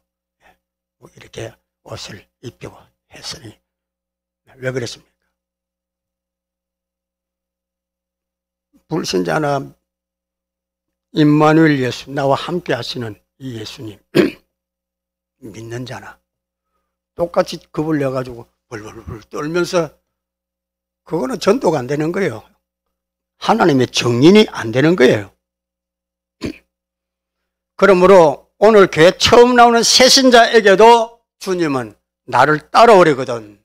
Speaker 2: 이렇게 옷을 입히고 했으니 왜 그랬습니까? 불신자나 임마누엘 예수 나와 함께 하시는 이 예수님 믿는 자나 똑같이 겁을 내가지고 벌벌벌 떨면서 그거는 전도가 안 되는 거예요. 하나님의 정인이 안 되는 거예요. 그러므로 오늘 교회 처음 나오는 새신자에게도 주님은 나를 따라오려거든.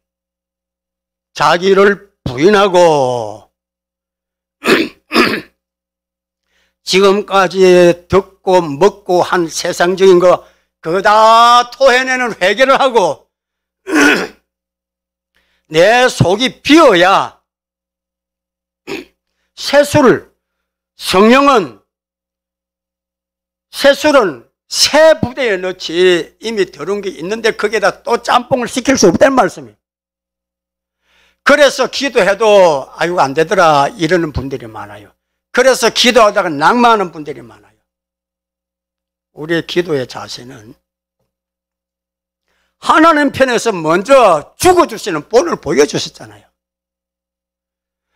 Speaker 2: 자기를 부인하고 지금까지 듣고 먹고 한 세상적인 거 그거 다 토해내는 회개를 하고 내 속이 비어야 성령은 새술은 새 부대에 넣지 이미 더러운 게 있는데 거기에다 또 짬뽕을 시킬 수 없다는 말씀이에요. 그래서 기도해도 아이고 안 되더라 이러는 분들이 많아요. 그래서 기도하다가 낙마하는 분들이 많아요. 우리의 기도의 자세는 하나님 편에서 먼저 죽어주시는 본을 보여주셨잖아요.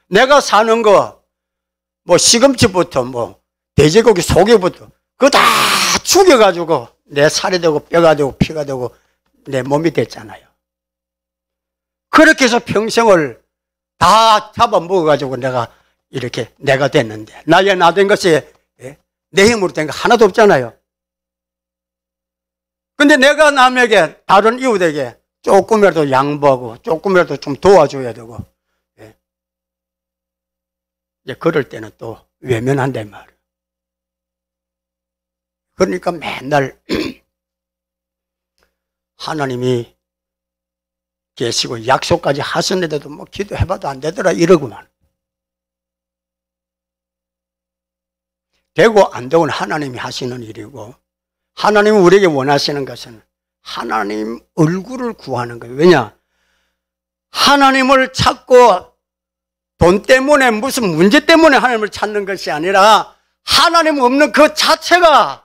Speaker 2: 내가 사는 거, 뭐 시금치부터 뭐 돼지고기 속에부터 그거 다 죽여가지고 내 살이 되고 뼈가 되고 피가 되고 내 몸이 됐잖아요. 그렇게 해서 평생을 다 잡아먹어가지고 내가 이렇게 내가 됐는데, 나의 나 된 것이 내 힘으로 된 거 하나도 없잖아요. 근데 내가 남에게, 다른 이웃에게 조금이라도 양보하고 조금이라도 좀 도와줘야 되고, 이제 그럴 때는 또 외면한단 말이에요. 그러니까 맨날 하나님이 계시고 약속까지 하셨는데도 뭐 기도해봐도 안 되더라 이러구만. 되고 안 되고는 하나님이 하시는 일이고, 하나님이 우리에게 원하시는 것은 하나님 얼굴을 구하는 거예요. 왜냐? 하나님을 찾고 돈 때문에 무슨 문제 때문에 하나님을 찾는 것이 아니라 하나님 없는 그 자체가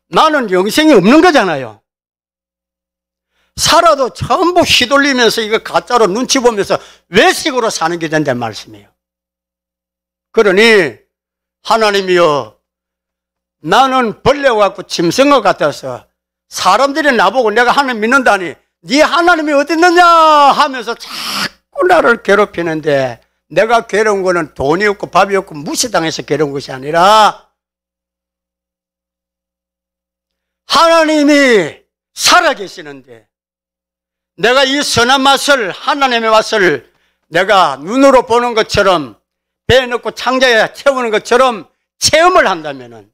Speaker 2: 나는 영생이 없는 거잖아요. 살아도 전부 휘둘리면서 이거 가짜로 눈치 보면서 외식으로 사는 게 된다는 말씀이에요. 그러니 하나님이여, 나는 벌레와 같고 짐승과 같아서 사람들이 나보고 내가 하나님 믿는다니 네 하나님이 어디 있느냐 하면서 자꾸 나를 괴롭히는데, 내가 괴로운 거는 돈이 없고 밥이 없고 무시당해서 괴로운 것이 아니라 하나님이 살아계시는데, 내가 이 선한 맛을, 하나님의 맛을 내가 눈으로 보는 것처럼 배에 넣고 창자에 채우는 것처럼 체험을 한다면은,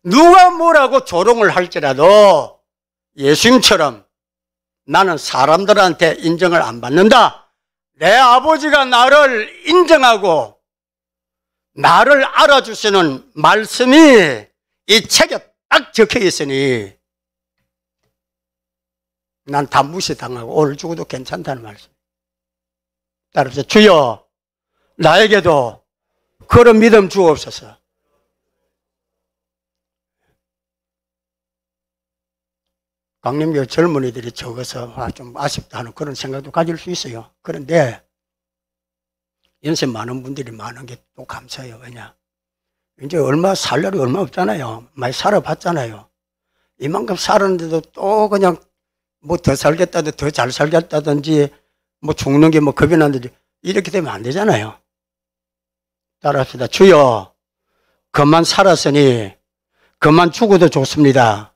Speaker 2: 누가 뭐라고 조롱을 할지라도 예수님처럼 나는 사람들한테 인정을 안 받는다. 내 아버지가 나를 인정하고 나를 알아주시는 말씀이 이 책에 딱 적혀 있으니 난 다 무시당하고 오늘 죽어도 괜찮다는 말씀. 따라서 주여, 나에게도 그런 믿음 주옵소서. 강림교 젊은이들이 적어서 좀 아쉽다 하는 그런 생각도 가질 수 있어요. 그런데 연세 많은 분들이 많은 게 또 감사해요. 왜냐? 이제 살 날이 얼마 없잖아요. 많이 살아봤잖아요. 이만큼 살았는데도 또 그냥 뭐 더 살겠다든지 더 잘 살겠다든지 뭐 죽는 게 뭐 겁이 난다든지 이렇게 되면 안 되잖아요. 따라합시다. 주여, 그만 살았으니 그만 죽어도 좋습니다.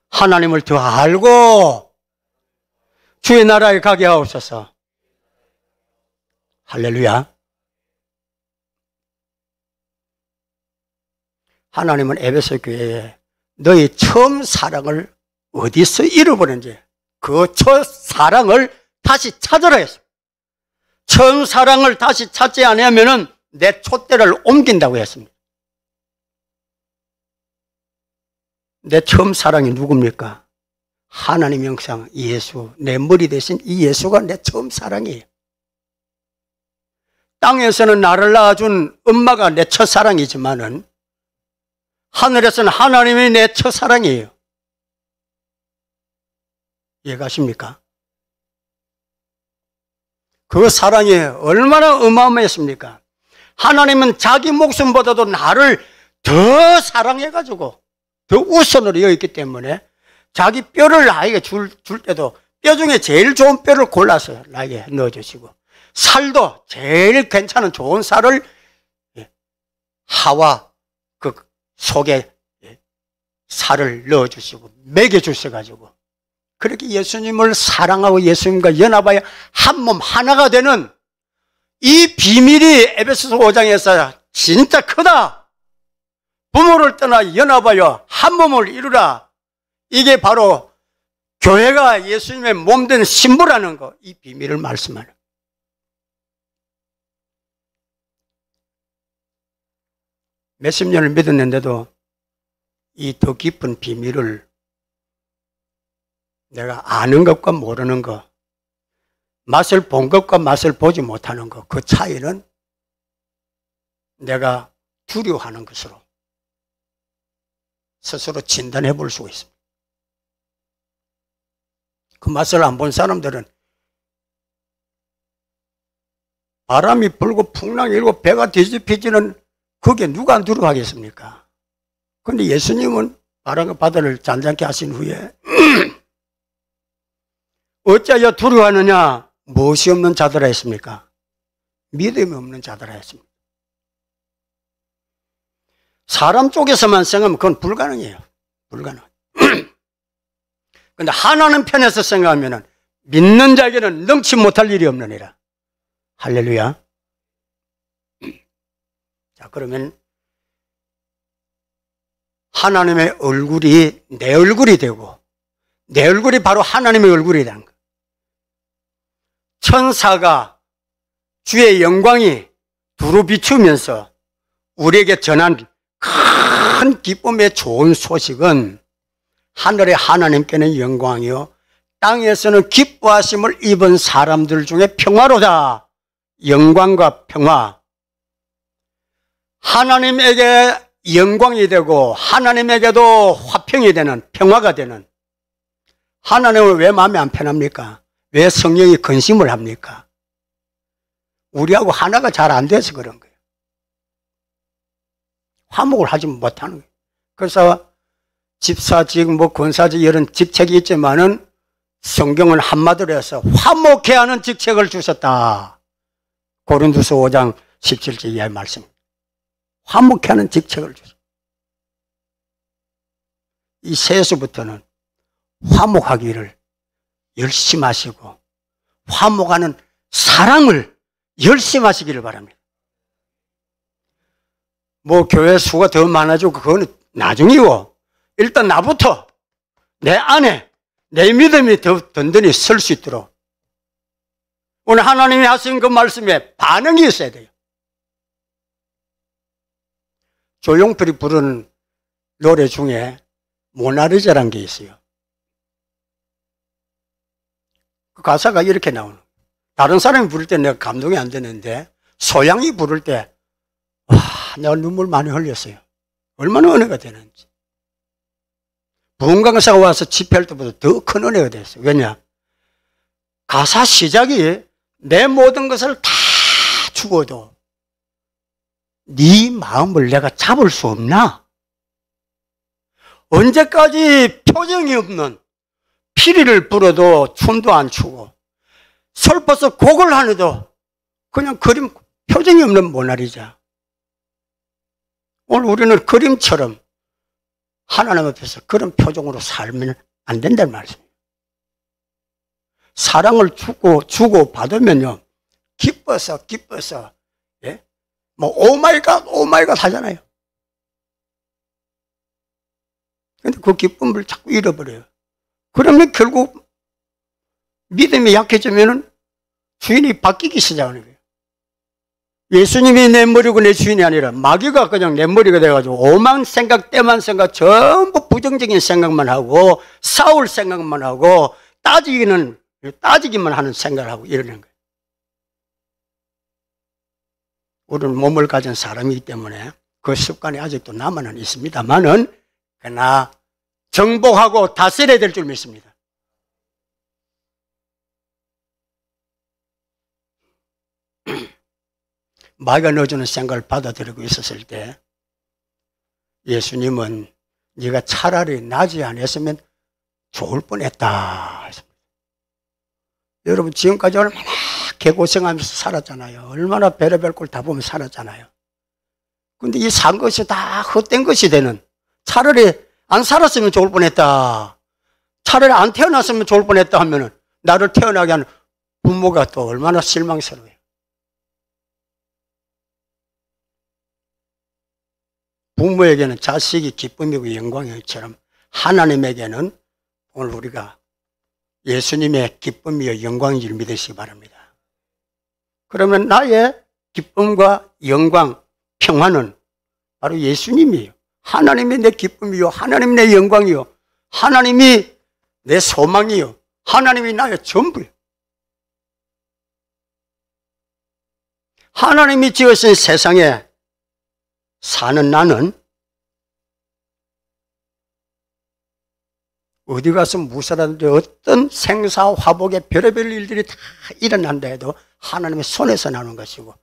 Speaker 2: 하나님을 더 알고 주의 나라에 가게 하옵소서. 할렐루야. 하나님은 에베소 교회에 너희 처음 사랑을 어디서 잃어버렸는지 그 첫 사랑을 다시 찾으라 했습니다. 처음 사랑을 다시 찾지 않으면 내 촛대를 옮긴다고 했습니다. 내 처음 사랑이 누굽니까? 하나님 형상 예수, 내 머리 대신 이 예수가 내 처음 사랑이에요. 땅에서는 나를 낳아준 엄마가 내 첫사랑이지만은 하늘에서는 하나님이 내 첫사랑이에요. 이해가십니까? 그 사랑이 얼마나 어마어마했습니까? 하나님은 자기 목숨보다도 나를 더 사랑해가지고 더 우선으로 여겼기 때문에 자기 뼈를 나에게 줄 때도 뼈 중에 제일 좋은 뼈를 골라서 나에게 넣어주시고, 살도 제일 괜찮은 좋은 살을 하와 그 속에 살을 넣어주시고 먹여주셔가지고, 그렇게 예수님을 사랑하고 예수님과 연합하여 한 몸 하나가 되는 이 비밀이 에베소서 5장에서 진짜 크다. 부모를 떠나 연합하여 한 몸을 이루라. 이게 바로 교회가 예수님의 몸된 신부라는 거, 이 비밀을 말씀하는. 몇십 년을 믿었는데도 이 더 깊은 비밀을 내가 아는 것과 모르는 것, 맛을 본 것과 맛을 보지 못하는 것, 그 차이는 내가 두려워하는 것으로 스스로 진단해 볼 수가 있습니다. 그 맛을 안 본 사람들은 바람이 불고 풍랑이 일고 배가 뒤집히지는 그게 누가 두려워하겠습니까? 근데 예수님은 바람과 바다를 잔잔케 하신 후에 어찌하여 두려워하느냐? 무엇이 없는 자들아 했습니까? 믿음이 없는 자들아 했습니다. 사람 쪽에서만 생각하면 그건 불가능해요. 불가능. 근데 하나님 편에서 생각하면 믿는 자에게는 능치 못할 일이 없느니라. 할렐루야. 자, 그러면 하나님의 얼굴이 내 얼굴이 되고 내 얼굴이 바로 하나님의 얼굴이 되는 거예요. 천사가 주의 영광이 두루 비추면서 우리에게 전한 큰 기쁨의 좋은 소식은 하늘의 하나님께는 영광이요 땅에서는 기뻐하심을 입은 사람들 중에 평화로다. 영광과 평화. 하나님에게 영광이 되고 하나님에게도 화평이 되는, 평화가 되는. 하나님은 왜 마음이 안 편합니까? 왜 성령이 근심을 합니까? 우리하고 하나가 잘 안 돼서 그런 거예요. 화목을 하지 못하는 거예요. 그래서 집사직, 권사직 이런 직책이 있지만은 성경은 한마디로 해서 화목해 하는 직책을 주셨다. 고린도서 5장 17절 이하의 말씀. 화목해 하는 직책을 주셨다. 이 새해서부터는 화목하기를 열심히 하시고 화목하는 사랑을 열심히 하시기를 바랍니다. 교회 수가 더 많아지고 그거는 나중이고 일단 나부터 내 안에 내 믿음이 더 든든히 설 수 있도록 오늘 하나님이 하신 그 말씀에 반응이 있어야 돼요. 조용필이 부르는 노래 중에 모나리자라는 게 있어요. 그 가사가 이렇게 나오는 거예요. 다른 사람이 부를 때 내가 감동이 안 되는데 소양이 부를 때 와, 내가 눈물 많이 흘렸어요. 얼마나 은혜가 되는지. 부흥강사가 와서 집회할 때보다 더 큰 은혜가 됐어요. 왜냐? 가사 시작이 내 모든 것을 다 주고도 네 마음을 내가 잡을 수 없나? 언제까지 표정이 없는 피리를 불어도 춤도 안 추고 슬퍼서 곡을 하는데도 그냥 그림 표정이 없는 모나리자. 오늘 우리는 그림처럼 하나님 앞에서 그런 표정으로 살면 안 된다는 말씀이에요. 사랑을 주고 받으면요 기뻐서 예? 오마이갓 하잖아요. 근데 그 기쁨을 자꾸 잃어버려요. 그러면 결국 믿음이 약해지면 주인이 바뀌기 시작하는 거예요. 예수님이 내 머리고 내 주인이 아니라 마귀가 그냥 내 머리가 돼가지고 오만 생각, 때만 생각, 전부 부정적인 생각만 하고 싸울 생각만 하고 따지기만 하는 생각을 하고 이러는 거예요. 우리는 몸을 가진 사람이기 때문에 그 습관이 아직도 남아는 있습니다만은 그러나 정복하고 다스려야 될 줄 믿습니다. 마귀가 넣어주는 생각을 받아들이고 있었을 때 예수님은 네가 차라리 나지 않았으면 좋을 뻔했다. 여러분 지금까지 얼마나 개고생하면서 살았잖아요. 얼마나 별의별 걸 다 보면 살았잖아요. 근데 이 산 것이 다 헛된 것이 되는, 차라리 안 살았으면 좋을 뻔했다, 차라리 안 태어났으면 좋을 뻔했다 하면은 나를 태어나게 하는 부모가 또 얼마나 실망스러워요. 부모에게는 자식이 기쁨이고 영광이처럼 하나님에게는 오늘 우리가 예수님의 기쁨이요 영광인 줄 믿으시기 바랍니다. 그러면 나의 기쁨과 영광, 평화는 바로 예수님이에요. 하나님이 내 기쁨이요, 하나님이 내 영광이요, 하나님이 내 소망이요, 하나님이 나의 전부요. 하나님이 지으신 세상에 사는 나는 어디 가서 무사라든지 어떤 생사화복의 별의별 일들이 다 일어난다 해도 하나님의 손에서 나오는 것이고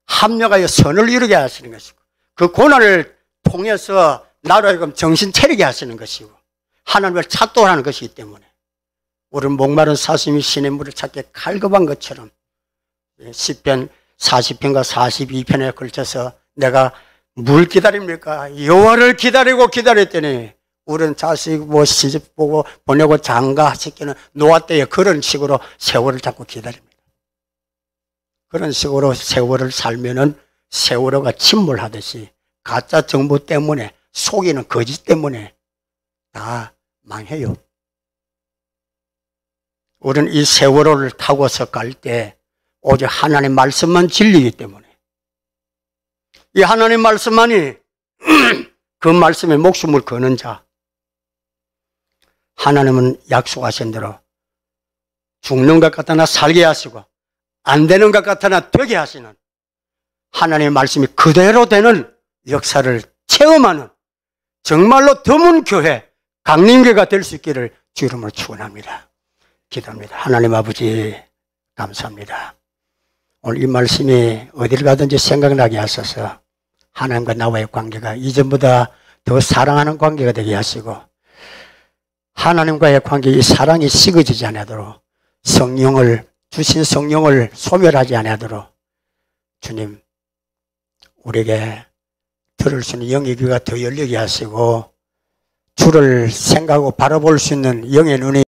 Speaker 2: 합력하여 선을 이루게 하시는 것이고 그 고난을 통해서 나로 하여금 정신 차리게 하시는 것이고 하나님을 찾도록 하는 것이기 때문에 우리는 목마른 사슴이 시냇물을 찾게 갈급한 것처럼 시편 40편과 42편에 걸쳐서 내가 뭘 기다립니까? 여호와를 기다리고 기다렸더니 우리는 자식 뭐 시집 보고 보내고 장가 시키는 노아 때에 그런 식으로 세월을 자꾸 기다립니다. 그런 식으로 세월을 살면은 세월호가 침몰하듯이 가짜 정보 때문에 속이는 거짓 때문에 다 망해요. 우리는 이 세월호를 타고서 갈 때 오직 하나님의 말씀만 진리이기 때문에 이 하나님의 말씀만이 그 말씀에 목숨을 거는 자, 하나님은 약속하신 대로 죽는 것 같으나 살게 하시고 안 되는 것 같으나 되게 하시는 하나님의 말씀이 그대로 되는 역사를 체험하는 정말로 드문 교회, 강림교회가 될 수 있기를 주 이름으로 축원합니다. 기도합니다. 하나님 아버지 감사합니다. 오늘 이 말씀이 어디를 가든지 생각나게 하셔서 하나님과 나와의 관계가 이전보다 더 사랑하는 관계가 되게 하시고 하나님과의 관계, 이 사랑이 식어지지 않도록 성령을 주신 성령을 소멸하지 않도록 주님 우리에게 들을 수 있는 영의 귀가 더 열리게 하시고 주를 생각하고 바라볼 수 있는 영의 눈이